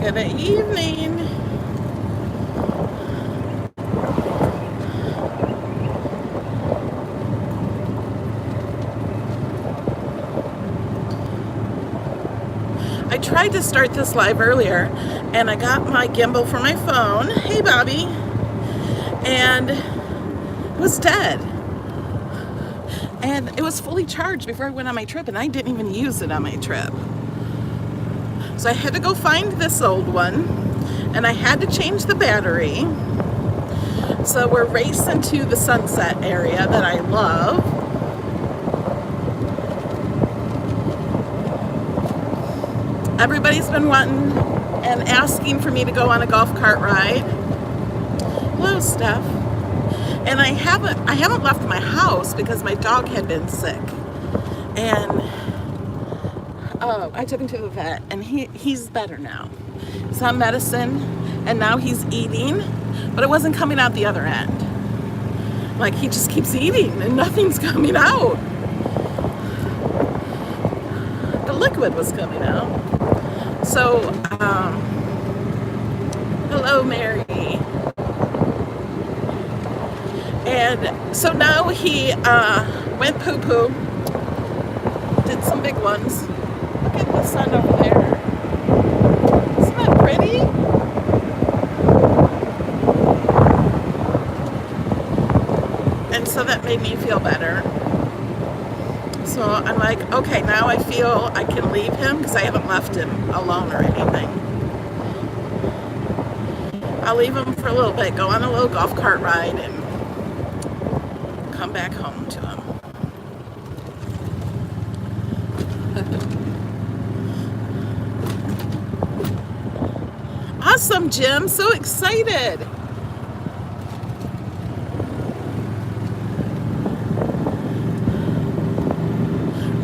Good evening. I tried to start this live earlier and I got my gimbal for my phone. Hey, Bobby. And it was dead. And it was fully charged before I went on my trip, and I didn't even use it on my trip. So I had to go find this old one, and I had to change the battery. So we're racing to the sunset area that I love. Everybody's been wanting and asking for me to go on a golf cart ride. Hello, Steph. And I haven't left my house because my dog had been sick. And I took him to the vet, and he's better now. He's on medicine, and now he's eating, but it wasn't coming out the other end. Like, he just keeps eating, and nothing's coming out. The liquid was coming out. So, hello, Mary. And so now he went poo-poo, did some big ones. Look at the sun over there. Isn't that pretty? And so that made me feel better. So I'm like, okay, now I feel I can leave him because I haven't left him alone or anything. I'll leave him for a little bit, go on a little golf cart ride, and come back home to him. Awesome, Jim. So excited.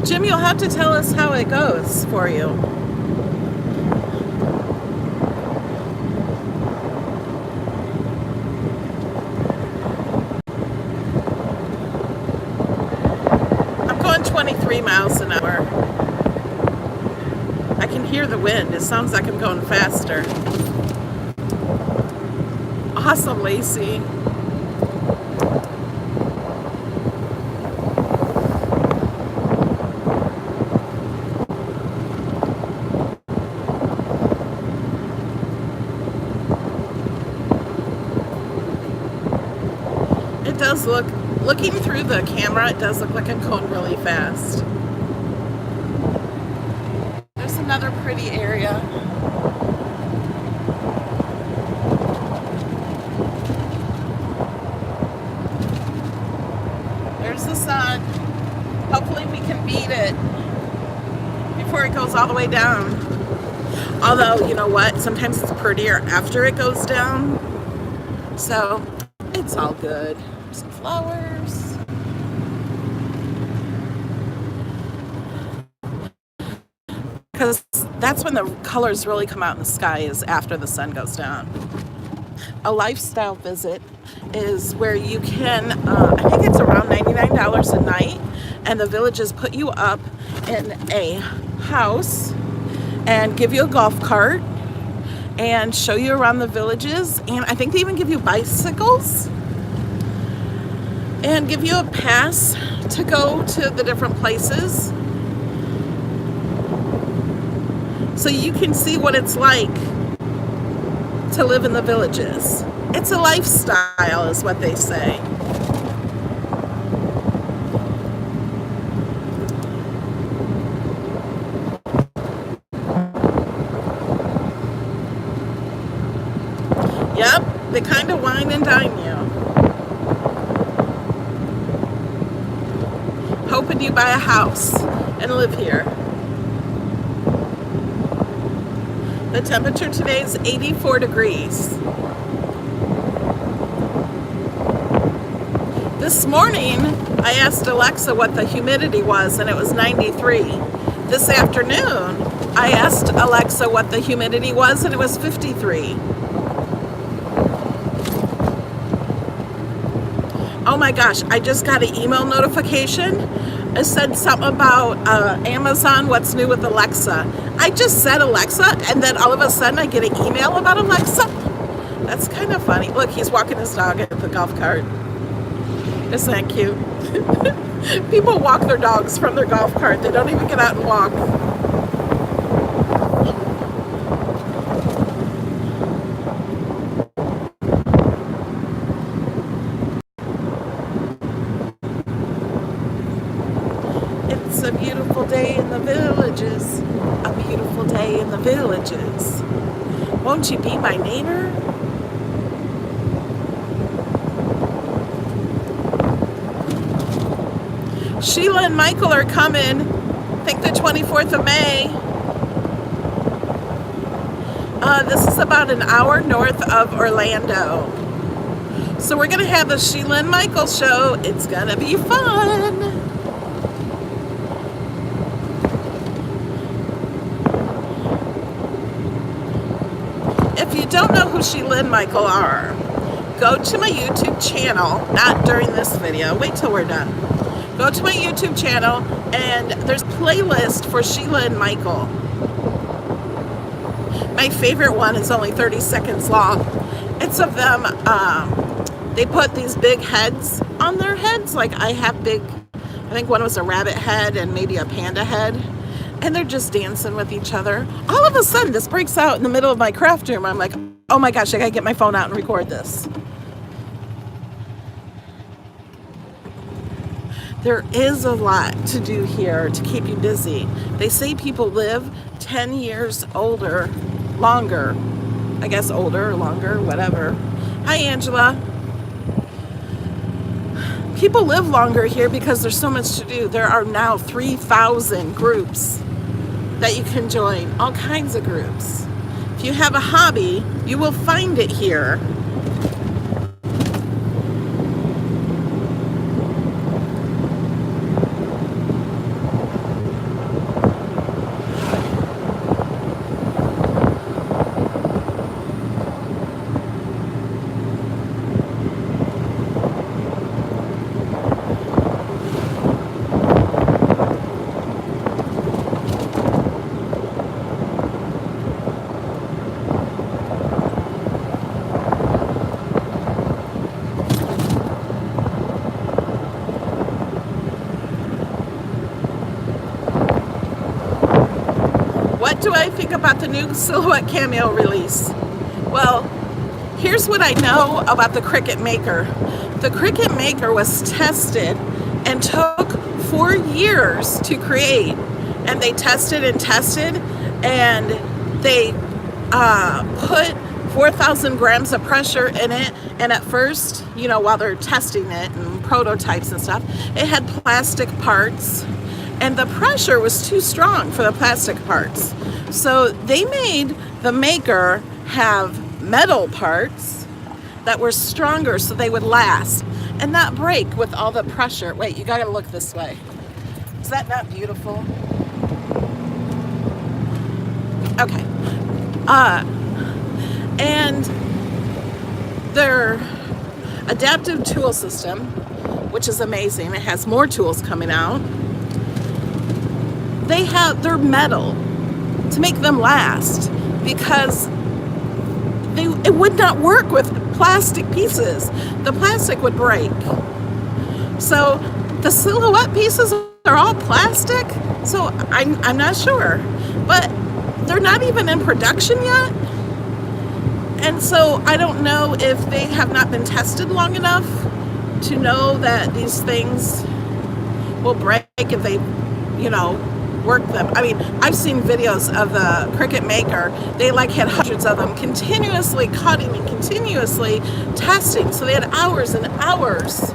Jim, you'll have to tell us how it goes for you. I'm going 23 miles an hour. I can hear the wind. It sounds like I'm going faster. Awesome, Lacey. It does looking through the camera, it does look like I'm going really fast. There's another pretty area. There's the sun. Hopefully we can beat it before it goes all the way down. Although, you know what? Sometimes it's prettier after it goes down. So, it's all good. Some flowers. Because that's when the colors really come out in the sky, is after the sun goes down. A lifestyle visit is where you can, I think it's around $99 a night, and the villages put you up in a house and give you a golf cart and show you around the villages, and I think they even give you bicycles and give you a pass to go to the different places so you can see what it's like to live in the villages. It's a lifestyle, is what they say. Yep, they kind of wine and dine you. Hoping you buy a house and live here. The temperature today is 84 degrees. This morning, I asked Alexa what the humidity was, and it was 93. This afternoon, I asked Alexa what the humidity was, and it was 53. Oh my gosh, I just got an email notification I said something about Amazon, what's new with Alexa. I just said Alexa, and then all of a sudden I get an email about Alexa. That's kind of funny. Look, he's walking his dog at the golf cart. Isn't that cute? People walk their dogs from their golf cart. They don't even get out and walk. It's a beautiful day in the villages. A beautiful day in the villages. Won't you be my neighbor? Sheila and Michael are coming. I think the 24th of May. This is about an hour north of Orlando. So we're going to have the Sheila and Michael show. It's going to be fun. If you don't know who Sheila and Michael are, go to my YouTube channel, not during this video, wait till we're done. Go to my YouTube channel and there's a playlist for Sheila and Michael. My favorite one is only 30 seconds long. It's of them, they put these big heads on their heads, like I have big, I think one was a rabbit head and maybe a panda head. And they're just dancing with each other. All of a sudden, this breaks out in the middle of my craft room. I'm like, oh my gosh, I gotta get my phone out and record this. There is a lot to do here to keep you busy. They say people live 10 years longer. I guess older or longer, whatever. Hi, Angela. People live longer here because there's so much to do. There are now 3,000 groups that you can join, all kinds of groups. If you have a hobby, you will find it here. What do I think about the new Silhouette Cameo release? Well, here's what I know about the Cricut Maker. The Cricut Maker was tested and took 4 years to create. And they tested and tested, and they put 4,000 grams of pressure in it. And at first, you know, while they're testing it and prototypes and stuff, it had plastic parts. And the pressure was too strong for the plastic parts. So they made the Maker have metal parts that were stronger so they would last and not break with all the pressure. Wait, you gotta look this way. Is that not beautiful? Okay. And their adaptive tool system, which is amazing, it has more tools coming out. They're metal to make them last because it would not work with plastic pieces. The plastic would break. So the Silhouette pieces are all plastic. So I'm not sure, but they're not even in production yet. And so I don't know if they have not been tested long enough to know that these things will break if they, you know, work them. I mean, I've seen videos of the Cricut Maker. They like had hundreds of them continuously cutting and continuously testing. So they had hours and hours.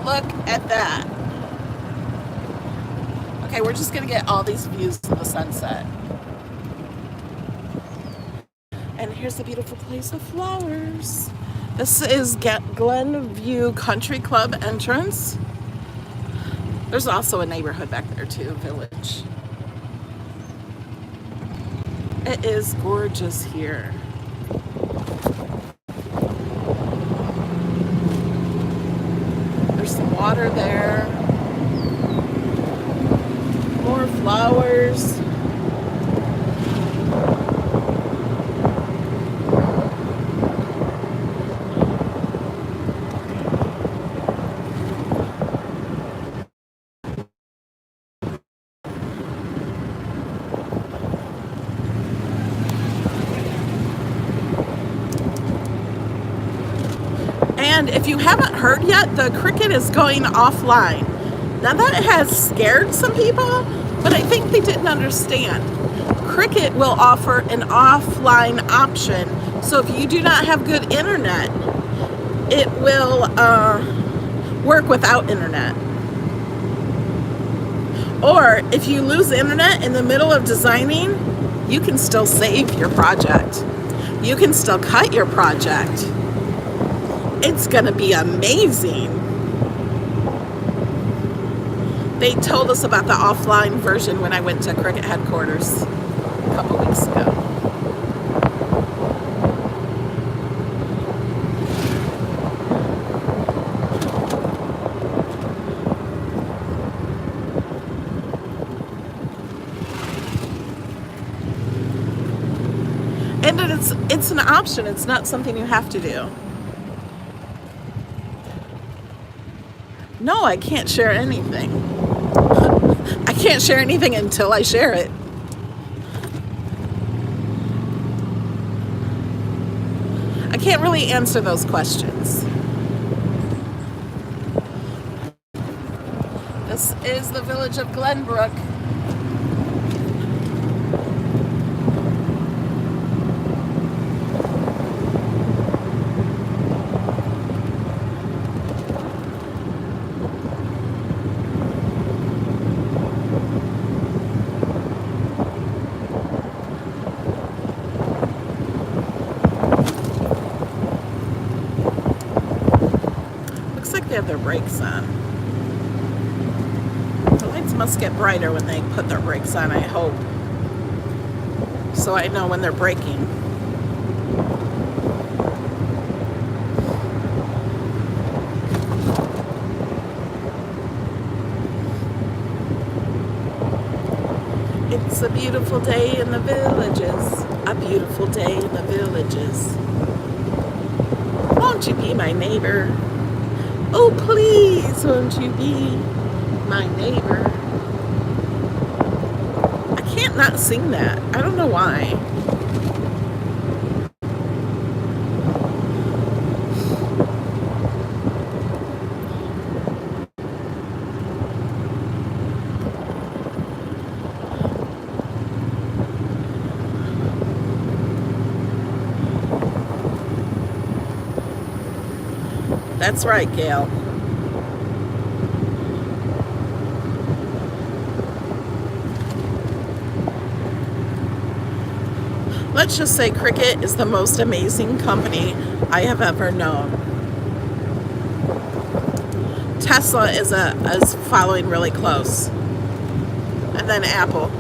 Look at that. Okay, we're just gonna get all these views of the sunset. And here's the beautiful place of flowers. This is Glenview Country Club entrance. There's also a neighborhood back there too, village. It is gorgeous here. There's some water water there. More flowers. And if you haven't heard yet, the Cricut is going offline. Now that has scared some people, but I think they didn't understand. Cricut will offer an offline option. So if you do not have good internet, it will work without internet. Or if you lose internet in the middle of designing, you can still save your project. You can still cut your project. It's gonna be amazing. They told us about the offline version when I went to Cricut headquarters a couple weeks ago. And it's an option, it's not something you have to do. No, I can't share anything. I can't share anything until I share it. I can't really answer those questions. This is the village of Glenbrook. They have their brakes on. The lights must get brighter when they put their brakes on, I hope. So I know when they're braking. It's a beautiful day in the villages. A beautiful day in the villages. Won't you be my neighbor? Oh, please, won't you be my neighbor? I can't not sing that. I don't know why. That's right, Gail. Let's just say Cricut is the most amazing company I have ever known. Tesla is following really close. And then Apple.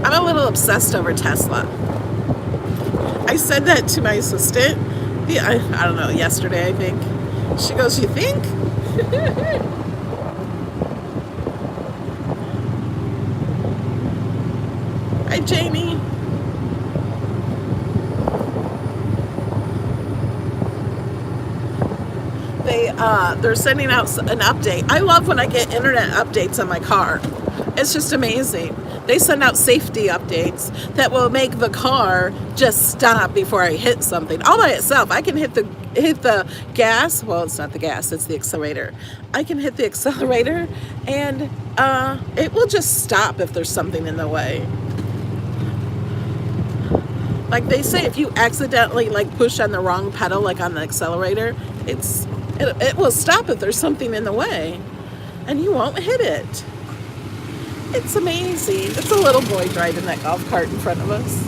I'm a little obsessed over Tesla. I said that to my assistant, I don't know, yesterday I think. She goes, "You think?" Hi, Jamie. They're sending out an update. I love when I get internet updates on my car. It's just amazing. They send out safety updates that will make the car just stop before I hit something. All by itself. I can hit the gas. Well, it's not the gas, it's the accelerator. I can hit the accelerator and it will just stop if there's something in the way. Like they say, if you accidentally push on the wrong pedal, like on the accelerator, it will stop if there's something in the way and you won't hit it. It's amazing. It's a little boy driving that golf cart in front of us.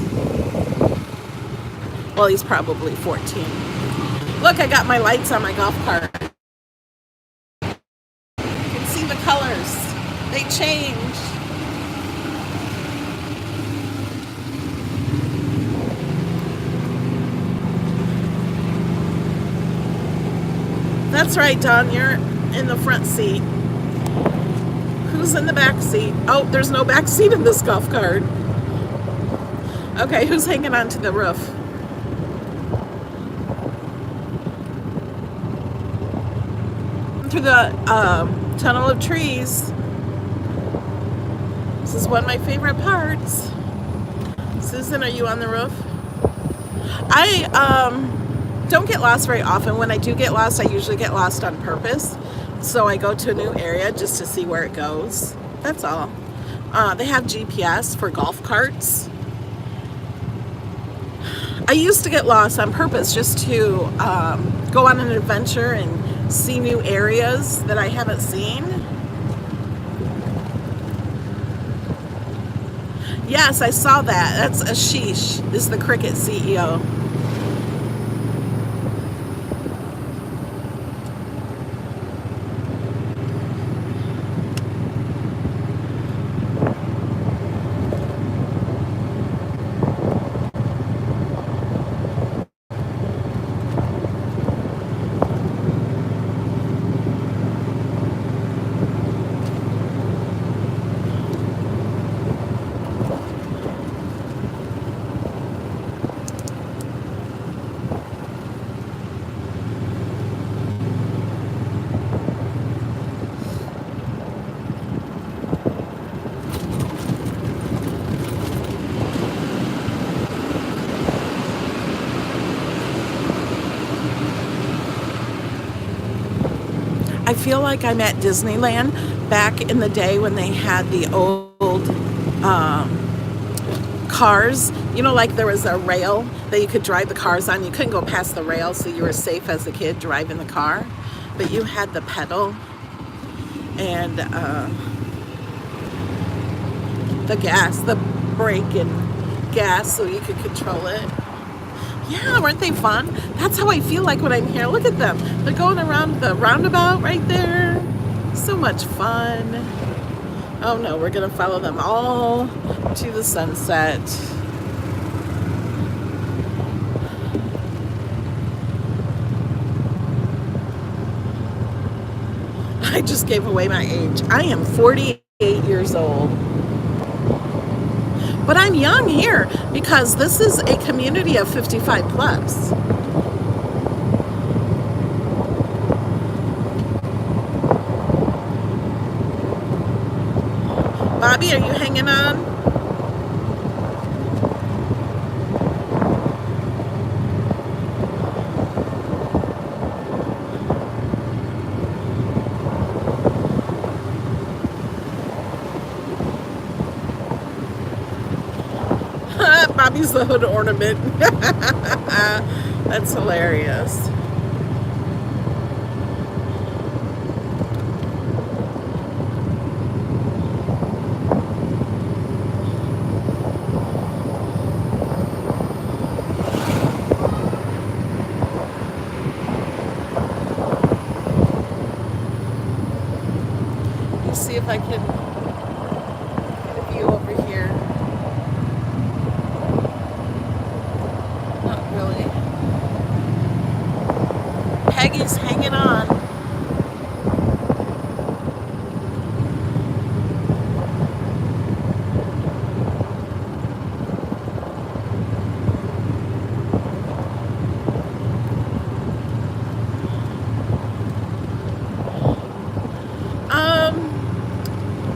Well, he's probably 14. Look, I got my lights on my golf cart. You can see the colors. They changed. That's right, Don, you're in the front seat. Who's in the back seat? Oh, there's no back seat in this golf cart. Okay, who's hanging on to the roof? Through the tunnel of trees. This is one of my favorite parts. Susan, are you on the roof? I don't get lost very often. When I do get lost, I usually get lost on purpose. So I go to a new area just to see where it goes. That's all. They have GPS for golf carts. I used to get lost on purpose just to go on an adventure and see new areas that I haven't seen. Yes, I saw that. That's Ashish, is the Cricut CEO. I feel like I'm at Disneyland back in the day when they had the old cars. You know, like there was a rail that you could drive the cars on. You couldn't go past the rail, so you were safe as a kid driving the car. But you had the pedal and the gas, the brake and gas, so you could control it. Yeah, weren't they fun? That's how I feel like when I'm here. Look at them. They're going around the roundabout right there. So much fun. Oh no, we're going to follow them all to the sunset. I just gave away my age. I am 48 years old. But I'm young here because this is a community of 55 plus. Bobby, are you hanging on? Bobby's the hood ornament. That's hilarious. Let's see if I can get a view over here. Not really. Peggy's hanging on.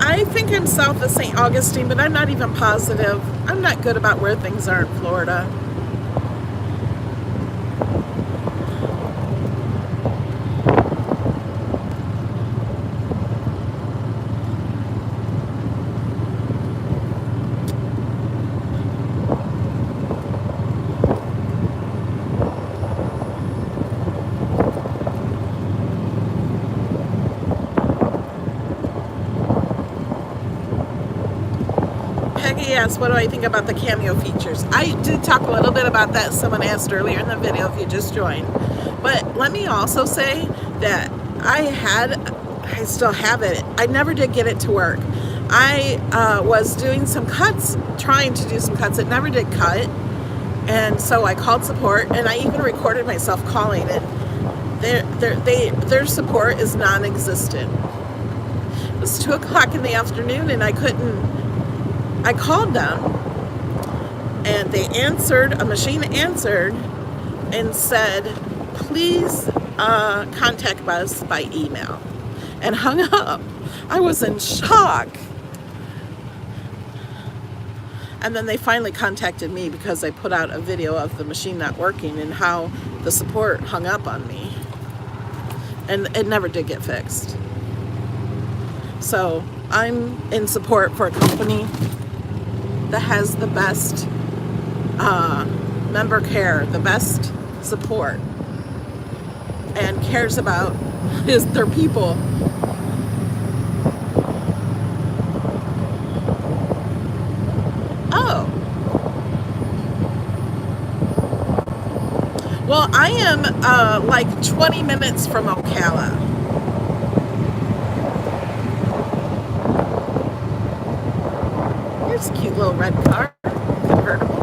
I think I'm south of St. Augustine, but I'm not even positive. I'm not good about where things are in Florida. Peggy asked, what do I think about the cameo features? I did talk a little bit about that. Someone asked earlier in the video if you just joined. But let me also say that I still have it. I never did get it to work. I was doing some cuts, trying to do some cuts. It never did cut. And so I called support, and I even recorded myself calling it. their support is non-existent. It was 2 o'clock in the afternoon and I called them and they answered, a machine answered and said, please contact us by email, and hung up. I was in shock. And then they finally contacted me because I put out a video of the machine not working and how the support hung up on me. And it never did get fixed. So I'm in support for a company that has the best member care, the best support, and cares about their people. Oh. Well, I am like 20 minutes from Ocala. Here's a cute little red car, convertible.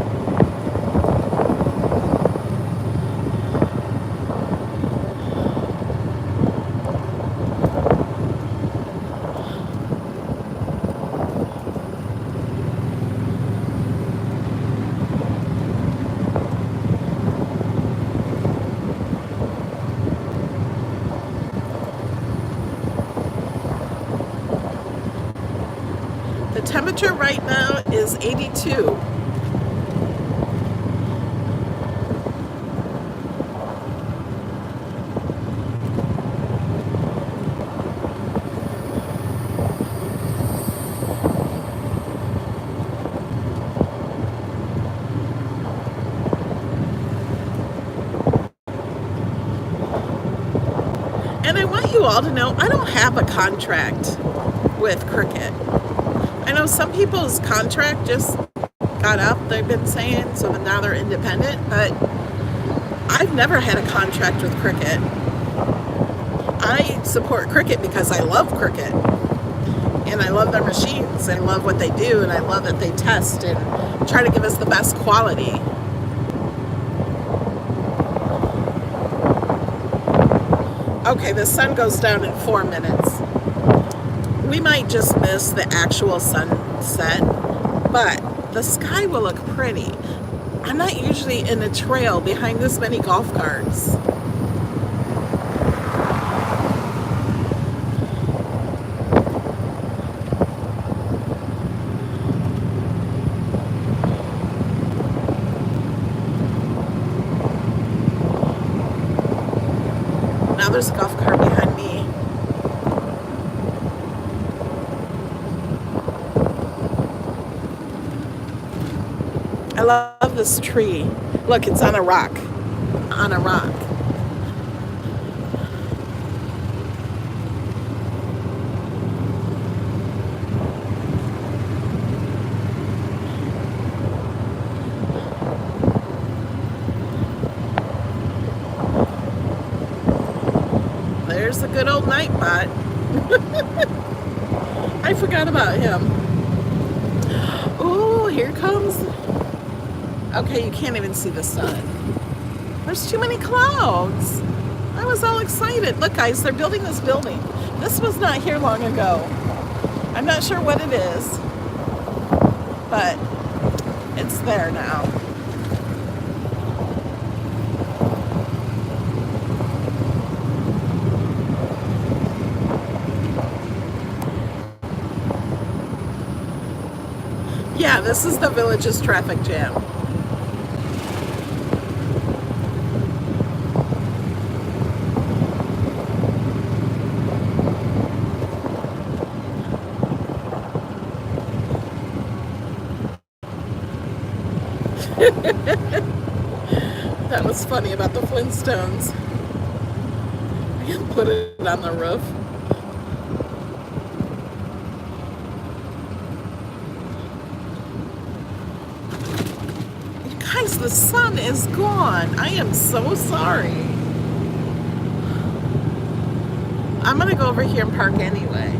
The temperature right now is 82. And I want you all to know, I don't have a contract with Cricut. I know some people's contract just got up, they've been saying, so now they're independent, but I've never had a contract with Cricut. I support Cricut because I love Cricut. And I love their machines, I love what they do, and I love that they test and try to give us the best quality. Okay, the sun goes down in 4 minutes. We might just miss the actual sunset, but the sky will look pretty. I'm not usually in a trail behind this many golf carts. Now there's a golf cart behind me. I love this tree. Look, it's on a rock. On a rock. There's the good old Nightbot. I forgot about him. Oh, here comes. Okay, you can't even see the sun. There's too many clouds. I was all excited. Look, guys, they're building this building. This was not here long ago. I'm not sure what it is, but it's there now. Yeah, this is the village's traffic jam. That was funny about the Flintstones. I can put it on the roof. You guys, the sun is gone. I am so sorry. I'm gonna go over here and park anyway.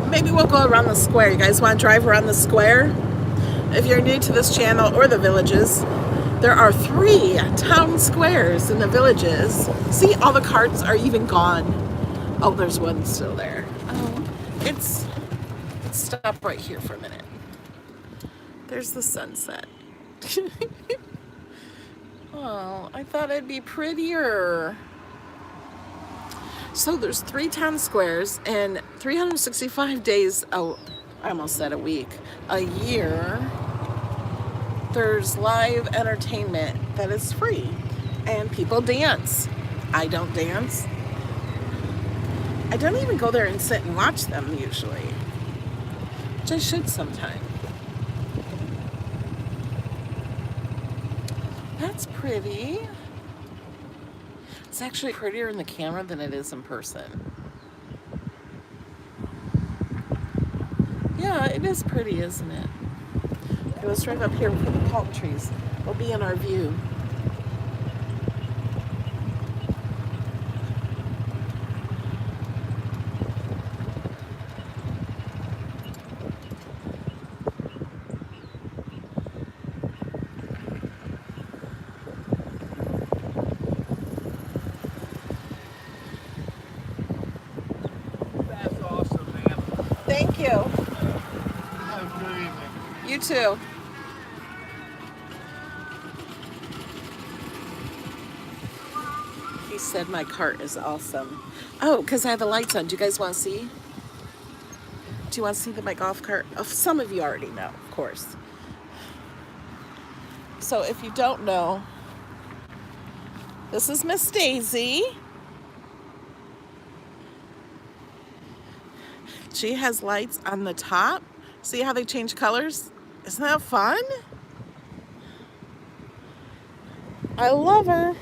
Maybe we'll go around the square. You guys want to drive around the square? If you're new to this channel or the villages, There are 3 town squares in the villages. See, all the carts are even gone. Oh, there's one still there. Oh, let's stop right here for a minute. There's the sunset. Oh, I thought it'd be prettier. So there's 3 town squares and 365 days, oh, I almost said a week, a year, there's live entertainment that is free and people dance. I don't dance. I don't even go there and sit and watch them usually. Which I should sometime. That's pretty. It's actually prettier in the camera than it is in person. Yeah, it is pretty, isn't it? Okay, let's drive up here for the palm trees. We'll be in our view. That's awesome, man. Thank you. Have a good evening. You too. He said my cart is awesome. Oh, because I have the lights on. Do you guys want to see? Do you want to see my golf cart? Oh, some of you already know, of course. So if you don't know, this is Miss Daisy. She has lights on the top. See how they change colors? Isn't that fun? I love her.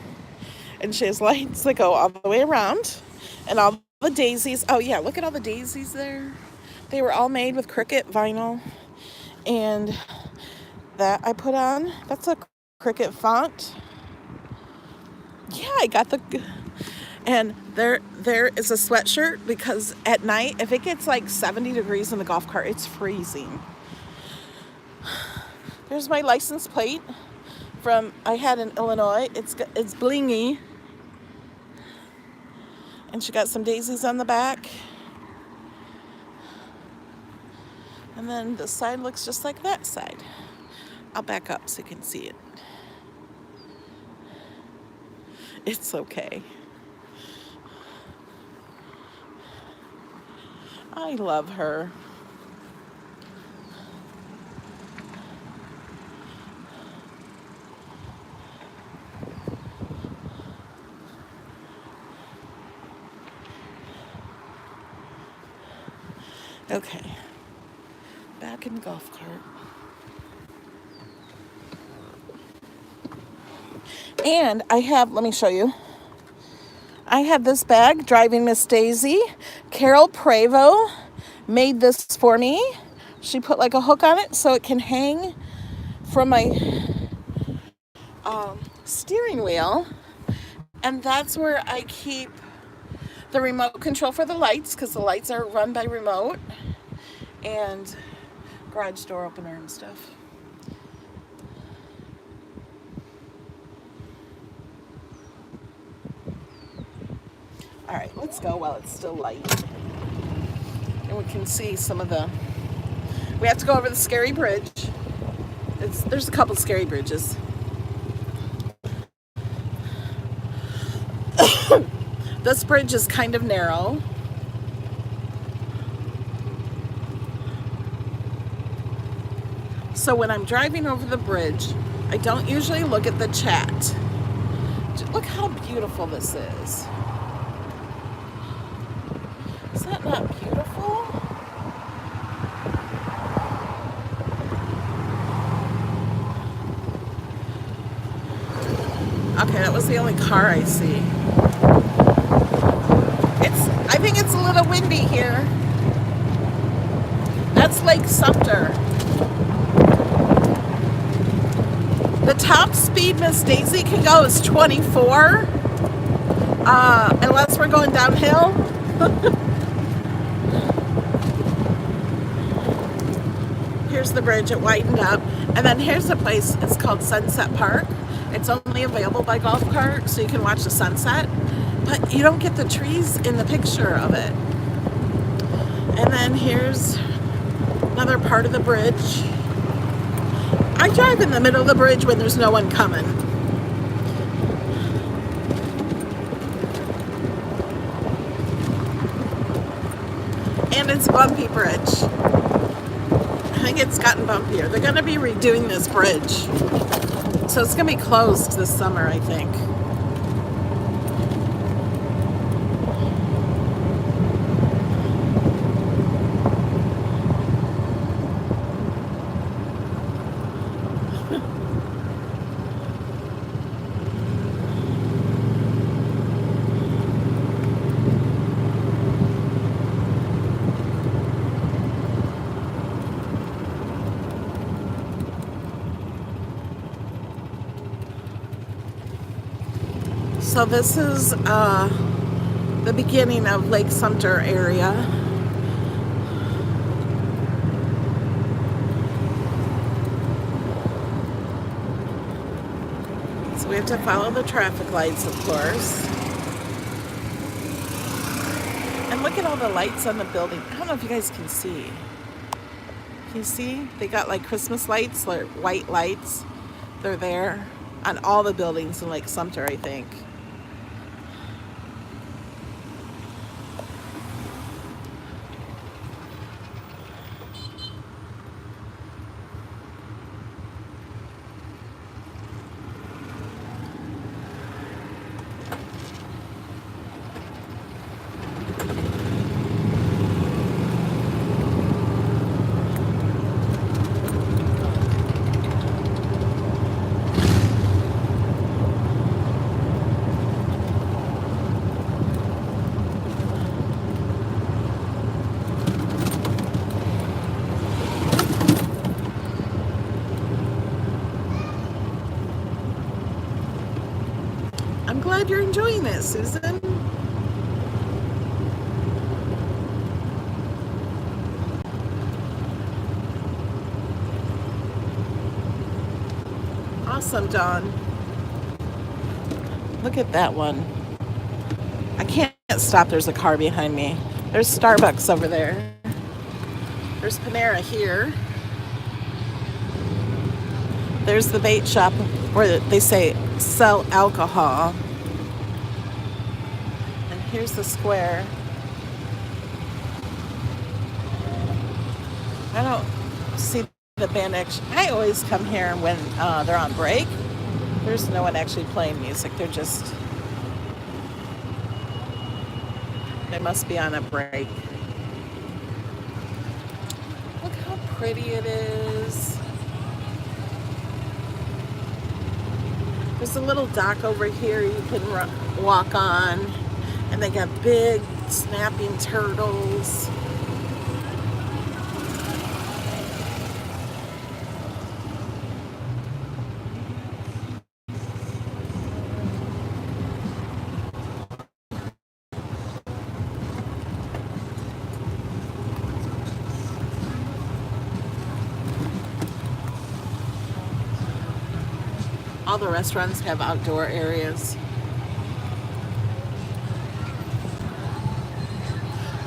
And she has lights that go all the way around. And all the daisies. Oh yeah, look at all the daisies there. They were all made with Cricut vinyl. And that I put on, that's a Cricut font. Yeah, I got the... And there is a sweatshirt because at night, if it gets like 70 degrees in the golf cart, it's freezing. There's my license plate from I had in Illinois. It's blingy. And she got some daisies on the back. And then the side looks just like that side. I'll back up so you can see it. It's okay. I love her. Okay, back in the golf cart. And I have, let me show you. I have this bag, Driving Miss Daisy. Carol Prevo made this for me. She put like a hook on it so it can hang from my steering wheel. And that's where I keep the remote control for the lights, because the lights are run by remote, and garage door opener and stuff. All right, let's go while it's still light. And we can see some of the... We have to go over the scary bridge. There's a couple scary bridges. This bridge is kind of narrow. So when I'm driving over the bridge, I don't usually look at the chat. Look how beautiful this is. Is that not beautiful? Okay, that was the only car I see. I think it's a little windy here. That's Lake Sumter. The top speed Miss Daisy can go is 24, unless we're going downhill. Here's the bridge, it widened up. And then here's the place, it's called Sunset Park. It's only available by golf cart, so you can watch the sunset, but you don't get the trees in the picture of it. And then here's another part of the bridge. I drive in the middle of the bridge when there's no one coming. And it's a bumpy bridge. I think it's gotten bumpier. They're going to be redoing this bridge. So it's going to be closed this summer, I think. So this is the beginning of Lake Sumter area. So we have to follow the traffic lights, of course. And look at all the lights on the building. I don't know if you guys can see. Can you see? They got like Christmas lights, like white lights. They're there on all the buildings in Lake Sumter, I think. I'm glad you're enjoying it, Susan. Awesome, Dawn. Look at that one. I can't stop. There's a car behind me. There's Starbucks over there. There's Panera here. There's the bait shop where they say sell alcohol. And here's the square. I don't see the band action. I always come here when they're on break. There's no one actually playing music. They must be on a break. Look how pretty it is. There's a little dock over here you can walk on, and they got big snapping turtles. All the restaurants have outdoor areas.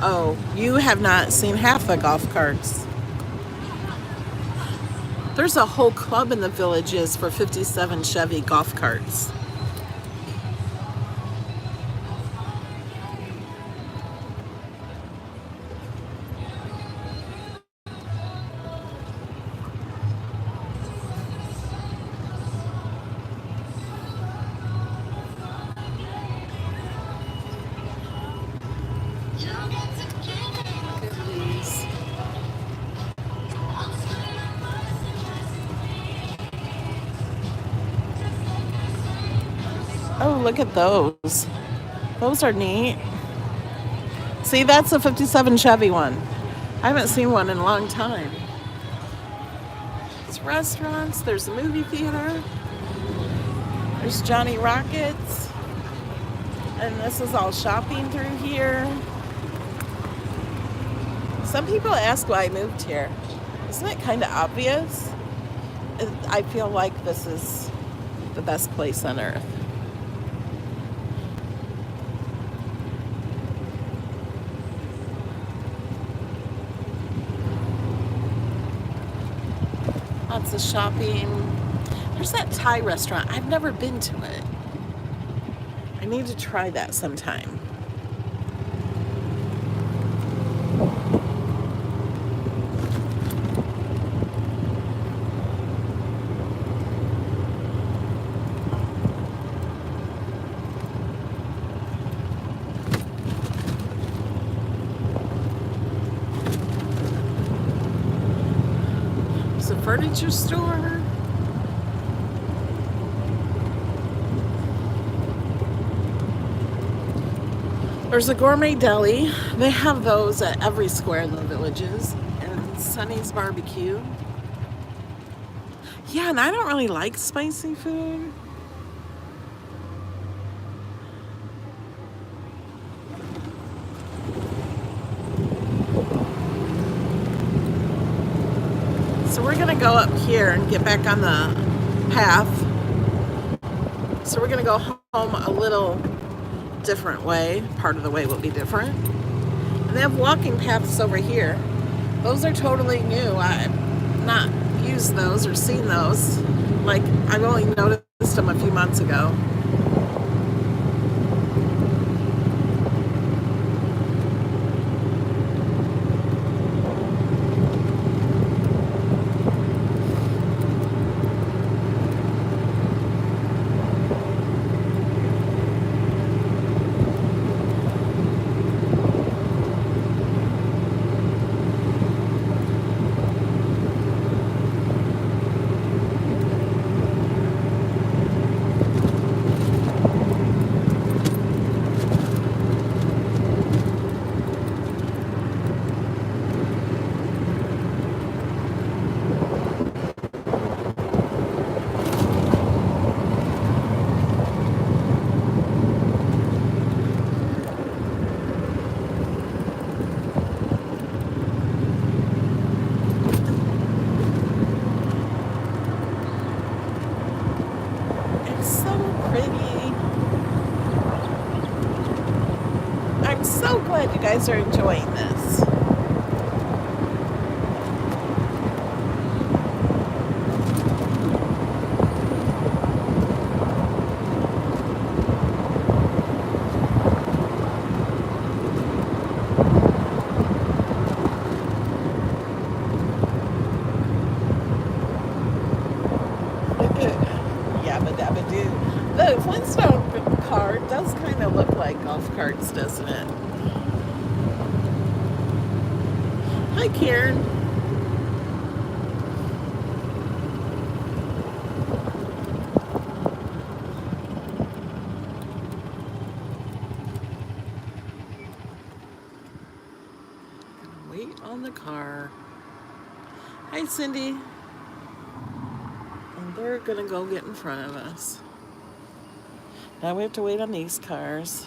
Oh, you have not seen half the golf carts. There's a whole club in the Villages for 57 Chevy golf carts. Oh, look at those. Those are neat. See, that's a 57 Chevy one. I haven't seen one in a long time. There's restaurants. There's a movie theater. There's Johnny Rockets. And this is all shopping through here. Some people ask why I moved here. Isn't it kind of obvious? I feel like this is the best place on earth. Lots of shopping. There's that Thai restaurant. I've never been to it. I need to try that sometime. There's a furniture store. There's a gourmet deli. They have those at every square in the villages. And Sonny's Barbecue. Yeah, and I don't really like spicy food. So we're gonna go up here and get back on the path. So we're gonna go home a little different way. Part of the way will be different. And they have walking paths over here. Those are totally new. I've not used those or seen those. Like, I've only noticed them a few months ago. I'm so glad you guys are enjoying this. Yabba dabba doo. The Flintstone car does kind of look like golf carts, doesn't it? Hi, Karen. Wait on the car. Hi, Cindy. And they're gonna go get in front of us. Now we have to wait on these cars.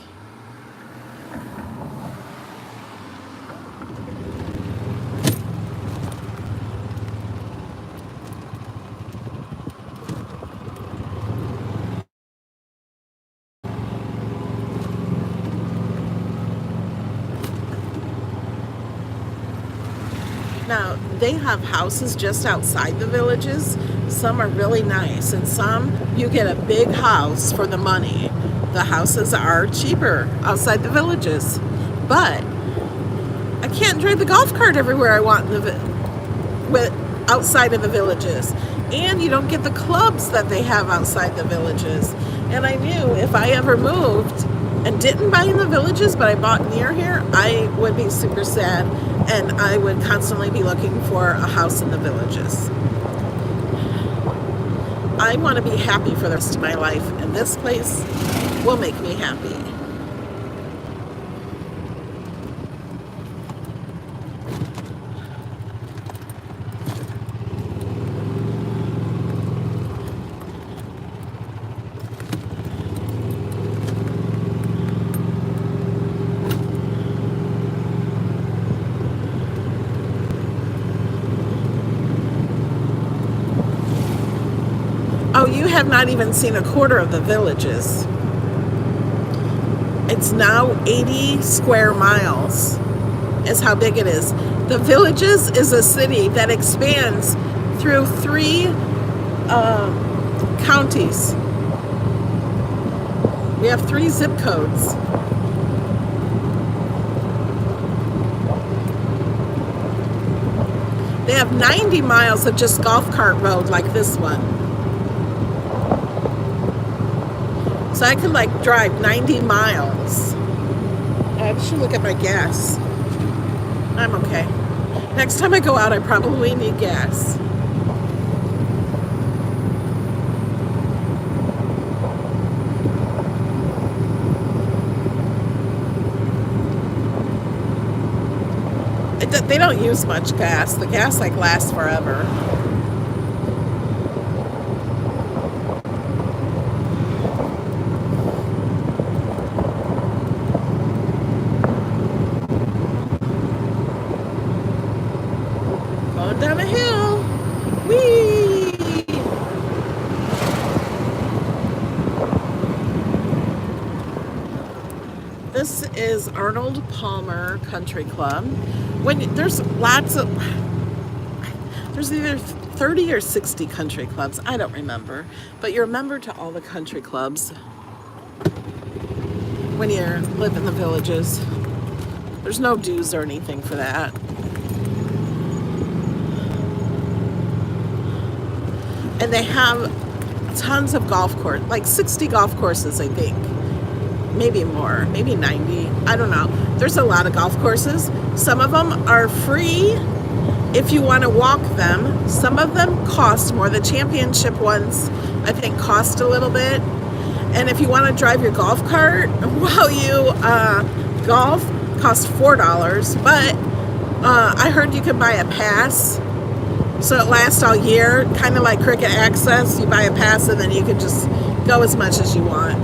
Now, they have houses just outside the villages. Some are really nice, and some you get a big house for the money. The houses are cheaper outside the villages, but I can't drive the golf cart everywhere I want in the outside of the villages, and you don't get the clubs that they have outside the villages. And I knew if I ever moved and didn't buy in the villages, but I bought near here, I would be super sad, and I would constantly be looking for a house in the villages. I want to be happy for the rest of my life, and this place will make me happy. Oh, you have not even seen a quarter of the villages. It's now 80 square miles is how big it is. The Villages is a city that expands through 3 counties. We have 3 zip codes. They have 90 miles of just golf cart road like this one. So I can like drive 90 miles. I should look at my gas. I'm okay. Next time I go out, I probably need gas. They don't use much gas. The gas like lasts forever. Going down a hill. Whee! This is Arnold Palmer Country Club. There's either 30 or 60 country clubs. I don't remember. But you're a member to all the country clubs when you live in the Villages. There's no dues or anything for that. And they have tons of golf course, like 60 golf courses, I think. Maybe more, maybe 90. I don't know. There's a lot of golf courses. Some of them are free if you want to walk them. Some of them cost more. The championship ones, I think, cost a little bit. And if you want to drive your golf cart while you golf, costs $4. But I heard you can buy a pass. So it lasts all year, kind of like Cricut Access. You buy a pass and then you can just go as much as you want.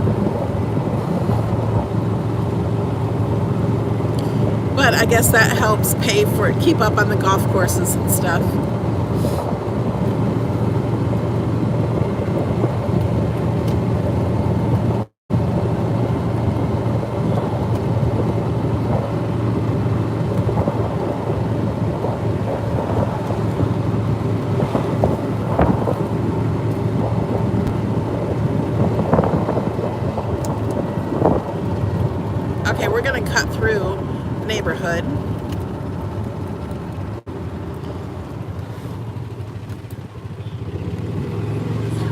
But I guess that helps pay for it, keep up on the golf courses and stuff. Okay, we're gonna cut through neighborhood.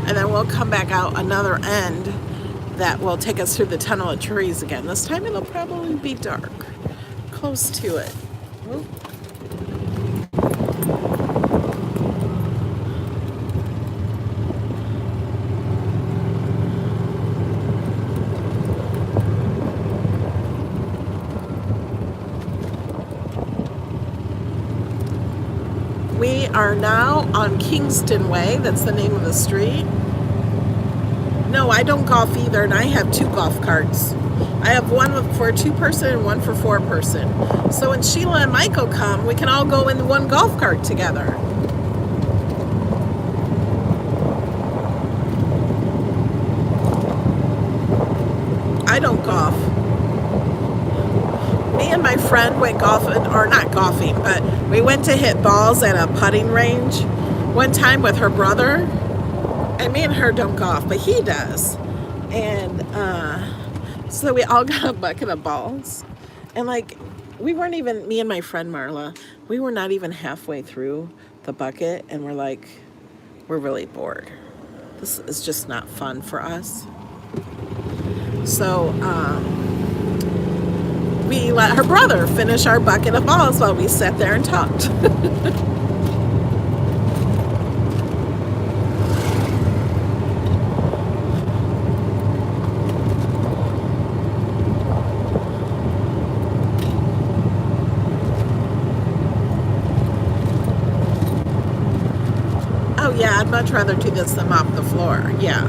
And then we'll come back out another end that will take us through the tunnel of trees again. This time it'll probably be dark, close to it. Oop. We are now on Kingston Way. That's the name of the street. No, I don't golf either, and I have 2 golf carts. I have one for 2-person and one for 4-person. So when Sheila and Michael come, we can all go in one golf cart together. I don't golf. Me and my friend went golfing, or not golfing, but we went to hit balls at a putting range one time with her brother. And me and her don't golf, but he does. And so we all got a bucket of balls. And like, we weren't even, me and my friend Marla, we were not even halfway through the bucket. And we're like, we're really bored. This is just not fun for us. So we let her brother finish our bucket of balls while we sat there and talked. Oh yeah, I'd much rather do this than mop the floor. Yeah.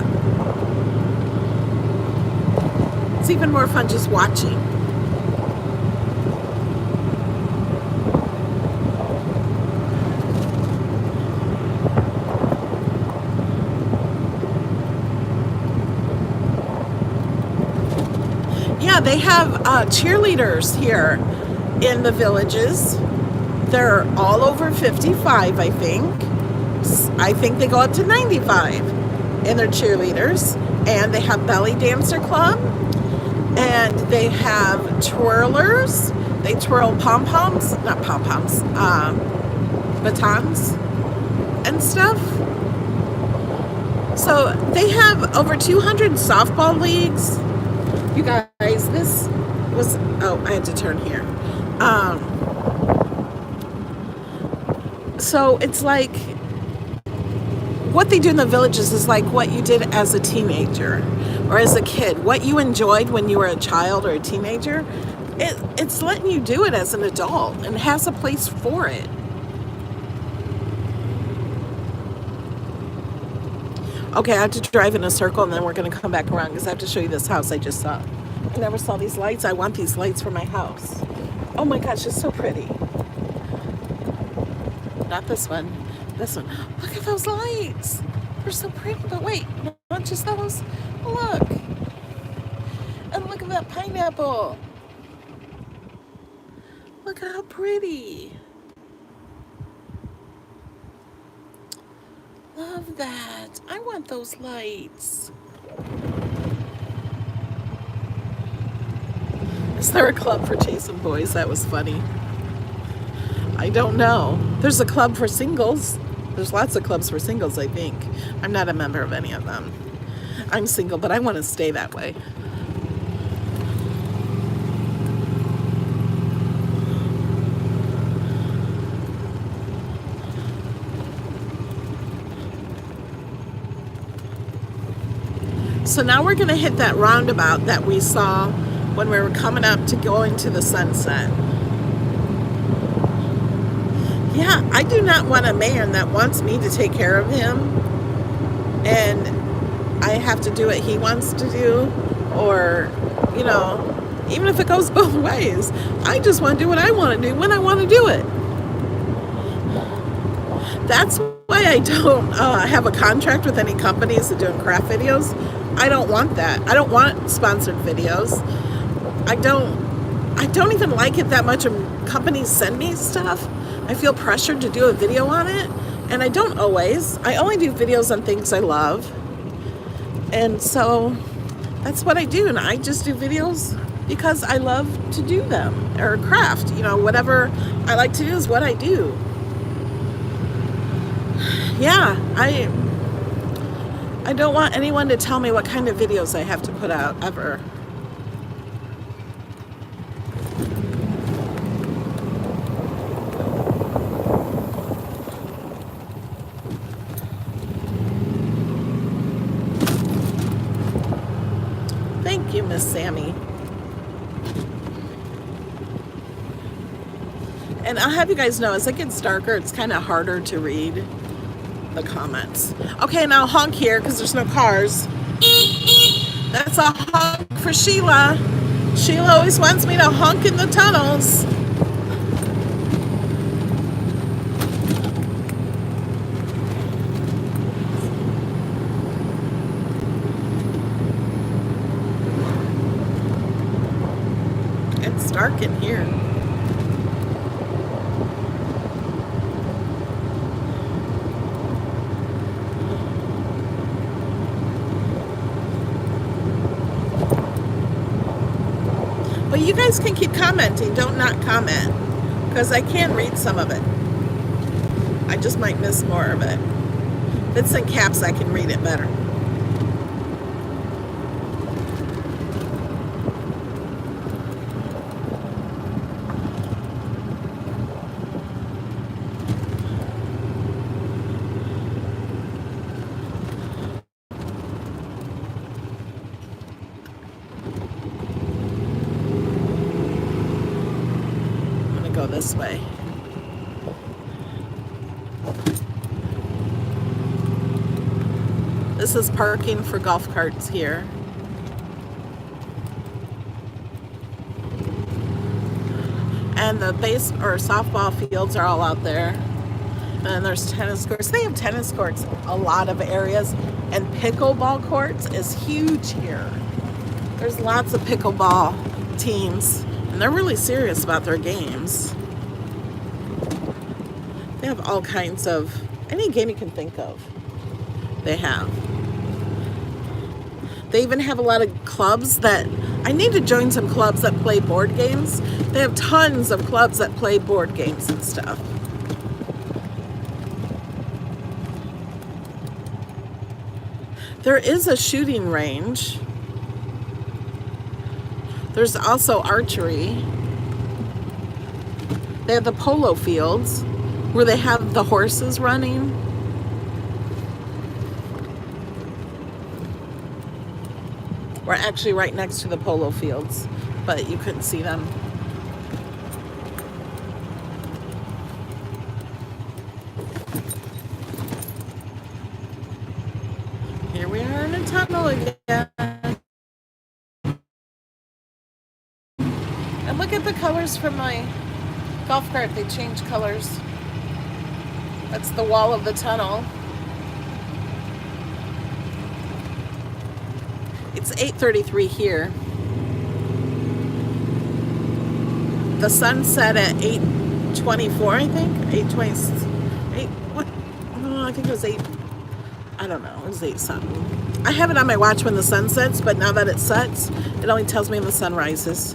It's even more fun just watching. they have cheerleaders here in the villages. They're all over 55, I think. I think they go up to 95 in their cheerleaders. And they have belly dancer club. And they have twirlers. They twirl pom-poms, not pom-poms, batons and stuff. So they have over 200 softball leagues. You guys, this was, oh, I had to turn here. So it's like, what they do in the villages is like what you did as a teenager or as a kid, what you enjoyed when you were a child or a teenager. It's letting you do it as an adult and has a place for it. Okay, I have to drive in a circle and then we're going to come back around because I have to show you this house I just saw. I never saw these lights. I want these lights for my house. Oh my gosh, it's so pretty. Not this one. This one. Look at those lights. They're so pretty. But wait, not just those. Look. And look at that pineapple. Look at how pretty. Love that. I want those lights. Is there a club for chasing boys? That was funny. I don't know. There's a club for singles. There's lots of clubs for singles, I think. I'm not a member of any of them. I'm single, but I want to stay that way. So now we're going to hit that roundabout that we saw when we were coming up to going to the sunset. Yeah, I do not want a man that wants me to take care of him and I have to do what he wants to do, or, you know, even if it goes both ways. I just want to do what I want to do when I want to do it. That's why I don't have a contract with any companies that doing craft videos. I don't want that. I don't want sponsored videos. I don't even like it that much when companies send me stuff. I feel pressured to do a video on it, and I don't always. I only do videos on things I love. And so that's what I do, and I just do videos because I love to do them, or craft, you know, whatever I like to do is what I do. Yeah, I don't want anyone to tell me what kind of videos I have to put out, ever. Thank you, Miss Sammy. And I'll have you guys know, as it gets darker, it's kind of harder to read the comments. Okay, now honk here because there's no cars. That's a honk for Sheila. Sheila always wants me to honk in the tunnels. It's dark in here. But you guys can keep commenting. Don't not comment, because I can read some of it. I just might miss more of it. If it's in caps, I can read it better. Go this way. This is parking for golf carts here. And the base or softball fields are all out there. And then there's tennis courts. They have tennis courts in a lot of areas. And pickleball courts is huge here. There's lots of pickleball teams, and they're really serious about their games. They have all kinds of, any game you can think of, they have. They even have a lot of clubs that, I need to join some clubs that play board games. They have tons of clubs that play board games and stuff. There is a shooting range. There's also archery. They have the polo fields where they have the horses running. We're actually right next to the polo fields, but you couldn't see them. Here we are in a tunnel again. And look at the colors from my golf cart. They change colors. That's the wall of the tunnel. It's 8:33 here. The sun set at 8:24, I think. 8:20. What? Oh, I think it was 8. I don't know. It was 8 something. I have it on my watch when the sun sets, but now that it sets, it only tells me when the sun rises.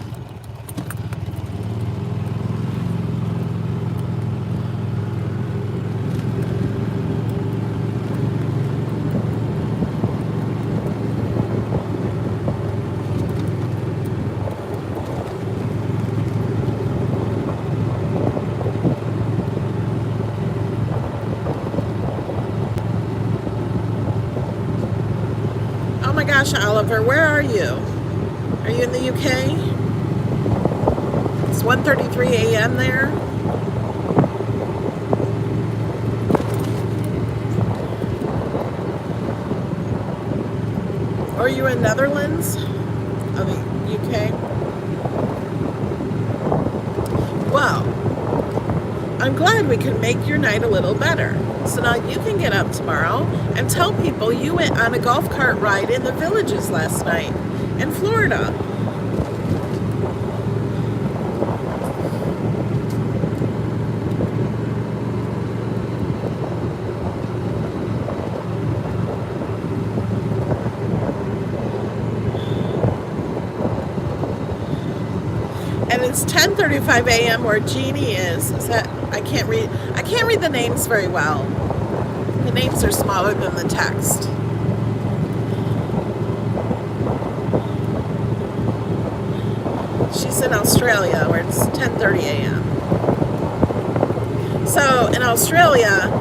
Oh my gosh, Oliver, where are you? Are you in the UK? It's 1:33 a.m. there. Or are you in Netherlands? Oh, the UK? Well, I'm glad we can make your night a little better. So now you can get up tomorrow and tell people you went on a golf cart ride in the Villages last night in Florida. And it's 10:35 a.m. where Jeannie is. Is that, I can't read the names very well. The names are smaller than the text. She's in Australia where it's 10:30 a.m. So in Australia,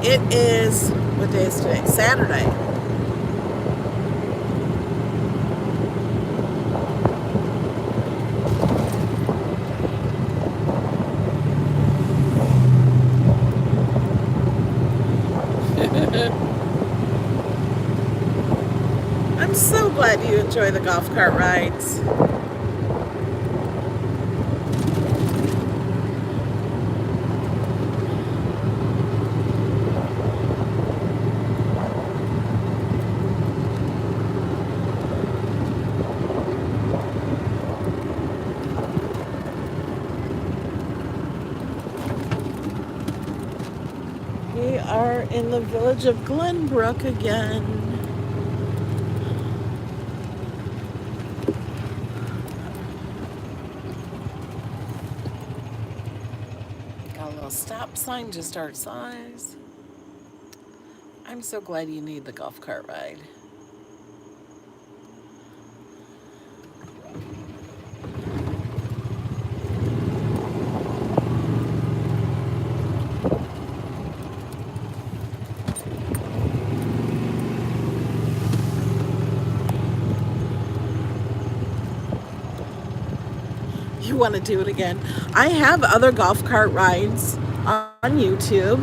it is, what day is today? Saturday. I'm so glad you enjoy the golf cart rides. We are in the village of Glenbrook again. Got a little stop sign just our size. I'm so glad you need the golf cart ride. You want to do it again? I have other golf cart rides on YouTube,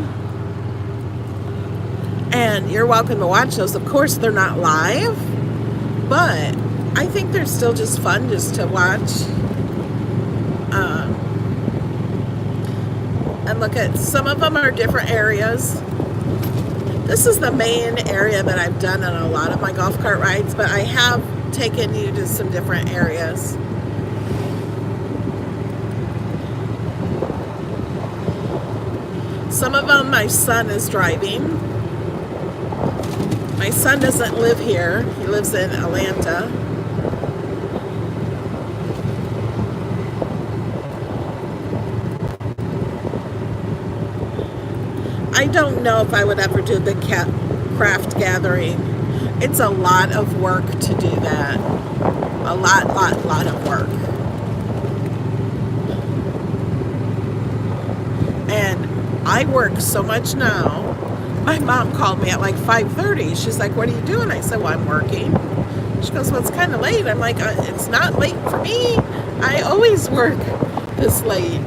and you're welcome to watch those. Of course, they're not live, but I think they're still just fun just to watch and look at. Some of them are different areas. This is the main area that I've done on a lot of my golf cart rides, but I have taken you to some different areas. Some of them my son is driving. My son doesn't live here. He lives in Atlanta. I don't know if I would ever do the craft gathering. It's a lot of work to do that. A lot of work. And I work so much now. My mom called me at like 5:30. She's like, "What are you doing?" I said, "Well, I'm working." She goes, "Well, it's kind of late." I'm like, "It's not late for me. I always work this late."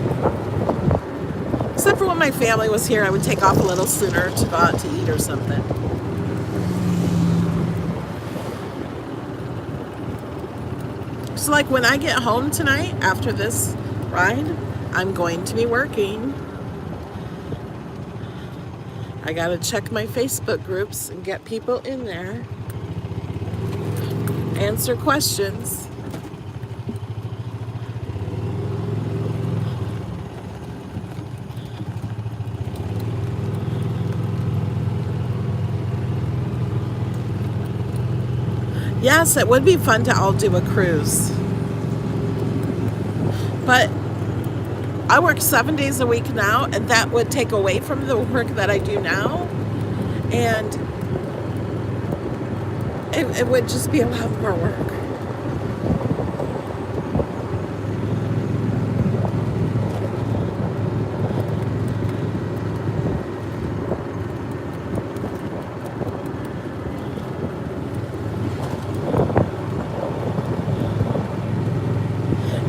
Except for when my family was here, I would take off a little sooner to go out to eat or something. So like when I get home tonight after this ride, I'm going to be working. I gotta check my Facebook groups and get people in there. Answer questions. Yes, it would be fun to all do a cruise. But I work 7 days a week now, and that would take away from the work that I do now. And it would just be a lot more work.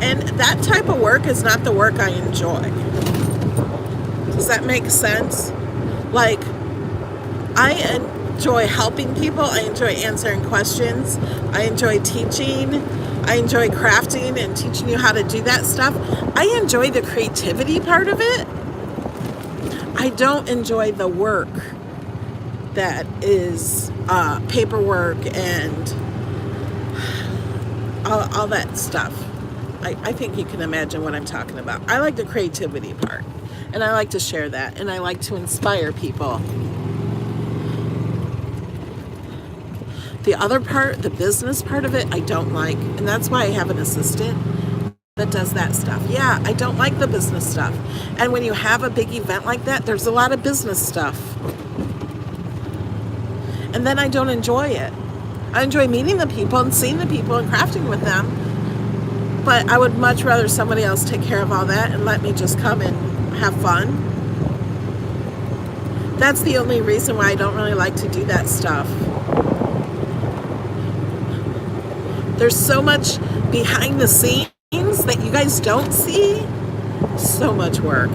And that type of work is not the work I enjoy. Does that make sense? Like, I enjoy helping people. I enjoy answering questions. I enjoy teaching. I enjoy crafting and teaching you how to do that stuff. I enjoy the creativity part of it. I don't enjoy the work that is paperwork and all that stuff. I think you can imagine what I'm talking about. I like the creativity part, and I like to share that, and I like to inspire people. The other part, the business part of it, I don't like, and that's why I have an assistant that does that stuff. Yeah, I don't like the business stuff. And when you have a big event like that, there's a lot of business stuff. And then I don't enjoy it. I enjoy meeting the people and seeing the people and crafting with them. But I would much rather somebody else take care of all that and let me just come and have fun. That's the only reason why I don't really like to do that stuff. There's so much behind the scenes that you guys don't see. So much work.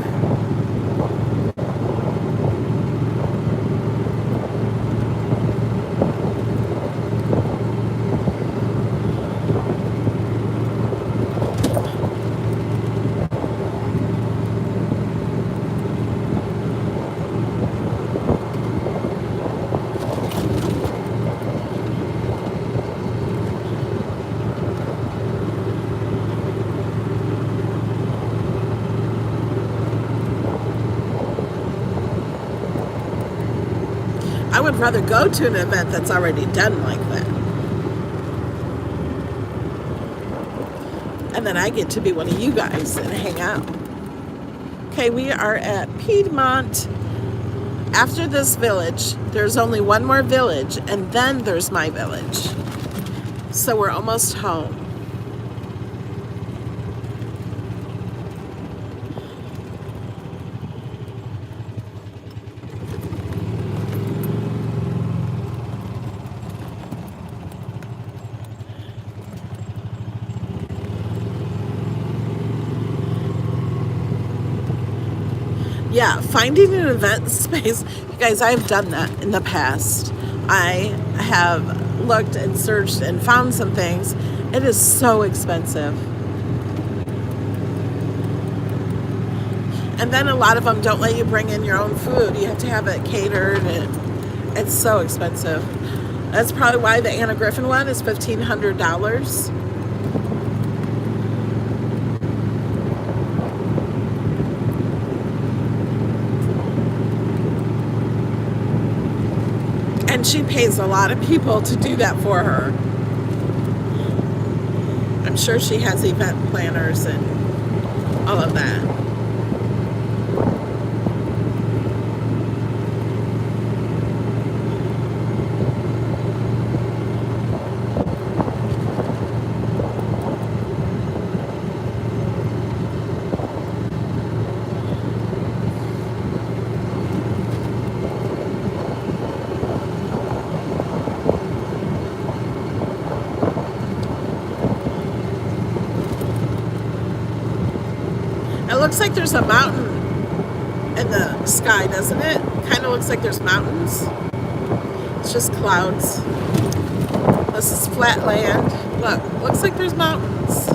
I would rather go to an event that's already done like that. And then I get to be one of you guys and hang out. Okay, we are at Piedmont. After this village, there's only one more village, and then there's my village. So we're almost home. Yeah, finding an event space. You guys, I've done that in the past. I have looked and searched and found some things. It is so expensive. And then a lot of them don't let you bring in your own food. You have to have it catered, and it's so expensive. That's probably why the Anna Griffin one is $1,500. And she pays a lot of people to do that for her. I'm sure she has event planners and all of that. It looks like there's a mountain in the sky, doesn't it? Kind of looks like there's mountains. It's just clouds. This is flat land. Look, looks like there's mountains.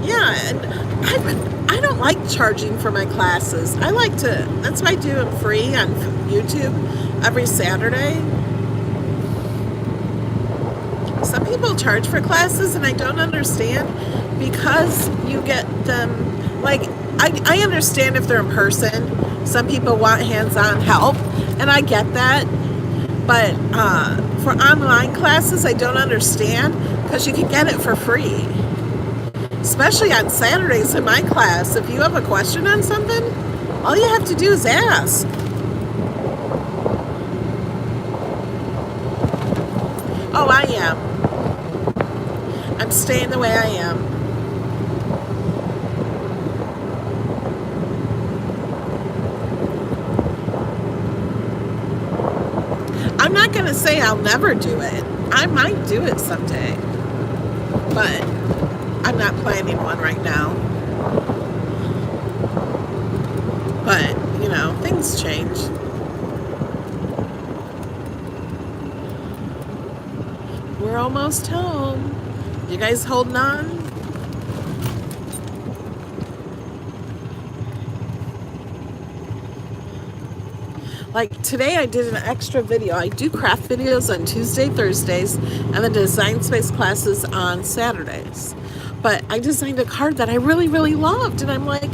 Yeah, and I don't like charging for my classes. I like to, that's why I do them free on YouTube every Saturday. Some people charge for classes and I don't understand, because you get them, like, I understand if they're in person. Some people want hands-on help, and I get that. But for online classes, I don't understand, because you can get it for free. Especially on Saturdays in my class. If you have a question on something, all you have to do is ask. Oh, I am. I'm staying the way I am. I'm not going to say I'll never do it. I might do it someday. But I'm not planning one right now. But, you know, things change. We're almost home. You guys holding on? Like today I did an extra video. I do craft videos on Tuesday, Thursdays, and then design space classes on Saturdays. But I designed a card that I really, really loved. And I'm like,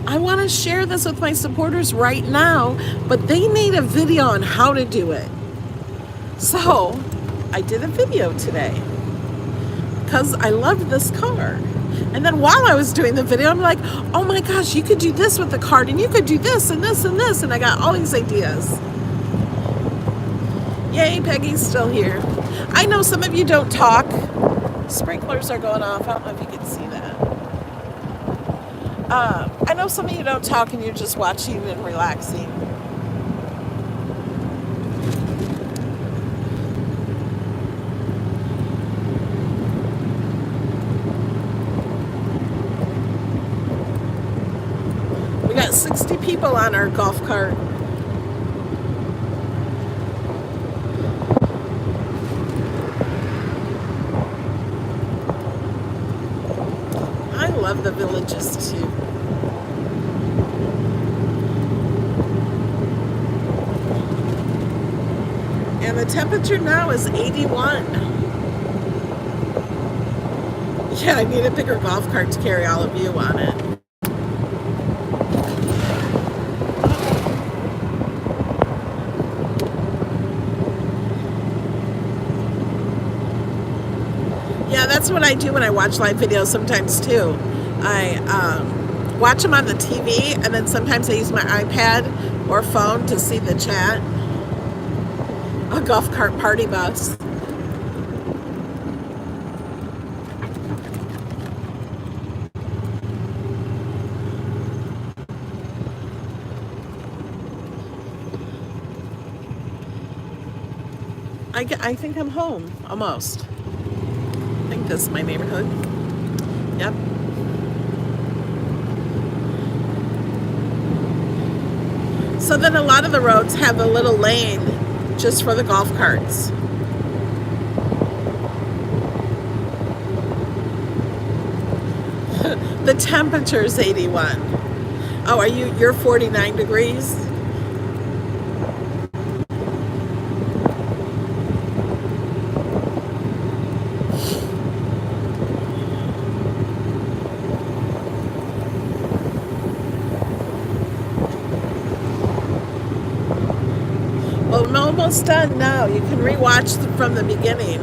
I want to share this with my supporters right now, but they need a video on how to do it. So I did a video today because I loved this card. And then while I was doing the video, I'm like, oh my gosh, you could do this with the card, and you could do this and this and this. And I got all these ideas. Yay, Peggy's still here. I know some of you don't talk. Sprinklers are going off. I don't know if you can see that. I know some of you don't talk and you're just watching and relaxing. We got 60 people on our golf cart. I love the villages too. And the temperature now is 81. Yeah, I need a bigger golf cart to carry all of you on it. Yeah, that's what I do when I watch live videos sometimes too. I watch them on the TV, and then sometimes I use my iPad or phone to see the chat. A golf cart party bus. I think I'm home, almost. I think this is my neighborhood. Yep. So then a lot of the roads have a little lane just for the golf carts. The temperature is 81. Oh, you're 49 degrees? almost done now. You can rewatch from the beginning.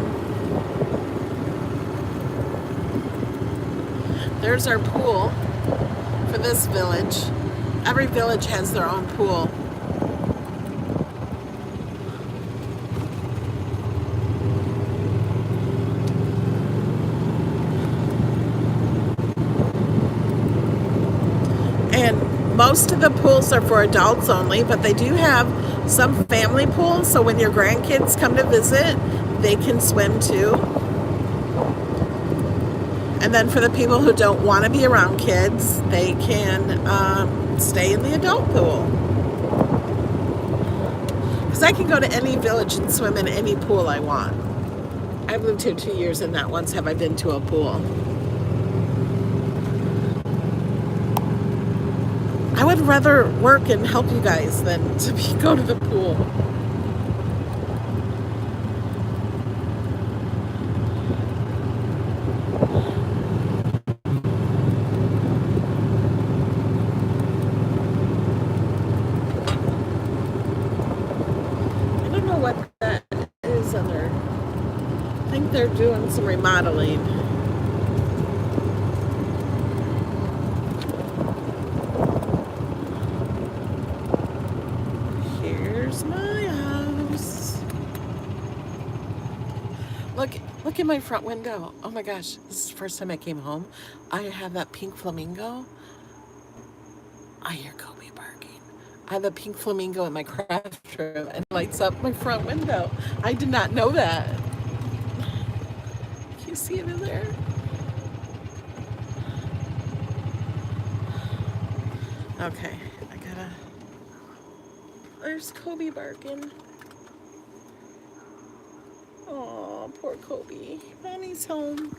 There's our pool for this village. Every village has their own pool. And most of the pools are for adults only, but they do have some family pools, so when your grandkids come to visit, they can swim too. And then for the people who don't want to be around kids, they can stay in the adult pool. Because I can go to any village and swim in any pool I want. I've lived here 2 years and not once have I been to a pool. I would rather work and help you guys than to go to the pool. I don't know what that is on there. I think they're doing some remodeling. Here's my house. Look at my front window. Oh my gosh, this is the first time I came home. I have that pink flamingo. I hear Kobe barking. I have a pink flamingo in my craft room and it lights up my front window. I did not know that. Can you see it in there? Okay, there's Kobe barking. Oh, poor Kobe. Mommy's home.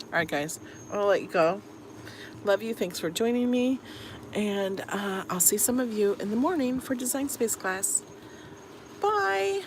All right, guys, I'll let you go. Love you. Thanks for joining me. And I'll see some of you in the morning for Design Space class. Bye.